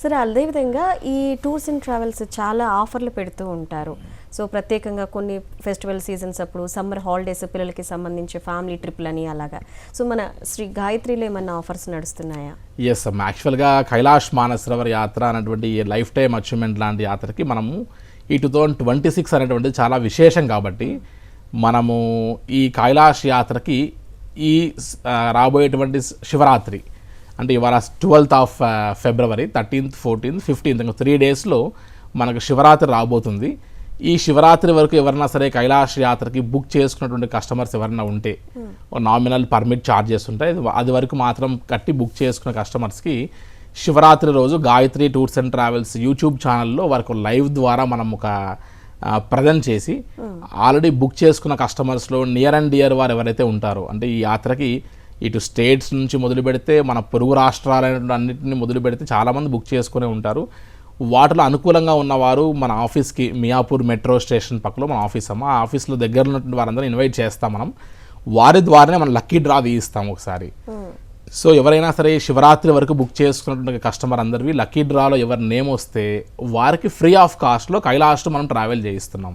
సరే అదేవిధంగా ఈ టూర్స్ అండ్ ట్రావెల్స్ చాలా ఆఫర్లు పెడుతూ ఉంటారు. సో ప్రత్యేకంగా కొన్ని ఫెస్టివల్ సీజన్స్ అప్పుడు, సమ్మర్ హాలిడేస్ పిల్లలకి సంబంధించి ఫ్యామిలీ ట్రిప్లని అలాగా. సో మన శ్రీ గాయత్రిలో ఏమన్నా ఆఫర్స్ నడుస్తున్నాయా? ఎస్ అమ్మ, యాక్చువల్గా కైలాష్ మానసరోవర్ యాత్ర అనేటువంటి లైఫ్ టైమ్ అచీవ్మెంట్ లాంటి యాత్రకి మనము ఈ 2026 అనేటువంటిది చాలా విశేషం కాబట్టి మనము ఈ కైలాష్ యాత్రకి ఈ రాబోయేటువంటి శివరాత్రి అంటే ఇవాళ 12th of February 13th, 14th, 15th ఇంకా 3 daysలో మనకు శివరాత్రి రాబోతుంది. ఈ శివరాత్రి వరకు ఎవరైనా సరే కైలాష్ యాత్రకి బుక్ చేసుకున్నటువంటి కస్టమర్స్ ఎవరైనా ఉంటే నామినల్ పర్మిట్ ఛార్జెస్ ఉంటాయి, అది వరకు మాత్రం కట్టి బుక్ చేసుకున్న కస్టమర్స్కి శివరాత్రి రోజు Gayatri tours and travels YouTube ఛానల్లో వరకు లైవ్ ద్వారా మనం ఒక ప్రజెంట్ చేసి ఆల్రెడీ బుక్ చేసుకున్న కస్టమర్స్లో నియర్ అండ్ డియర్ వారు ఎవరైతే ఉంటారో, అంటే ఈ యాత్రకి ఇటు స్టేట్స్ నుంచి మొదలు పెడితే మన పొరుగు రాష్ట్రాలన్నింటినీ మొదలు పెడితే చాలామంది బుక్ చేసుకునే ఉంటారు. వాటిలో అనుకూలంగా ఉన్నవారు మన ఆఫీస్కి మియాపూర్ మెట్రో స్టేషన్ పక్కలో మన ఆఫీస్ అమ్మ, ఆ ఆఫీస్లో దగ్గర ఉన్నటువంటి వారందరూ ఇన్వైట్ చేస్తాం. మనం వారి ద్వారానే మనం లక్కీ డ్రా తీయిస్తాం ఒకసారి. సో ఎవరైనా సరే శివరాత్రి వరకు బుక్ చేసుకున్నటువంటి కస్టమర్ అందరివి లక్కీ డ్రాలో ఎవరి నేమ్ వస్తే వారికి ఫ్రీ ఆఫ్ కాస్ట్లో కైలాష్లో మనం ట్రావెల్ చేయిస్తున్నాం.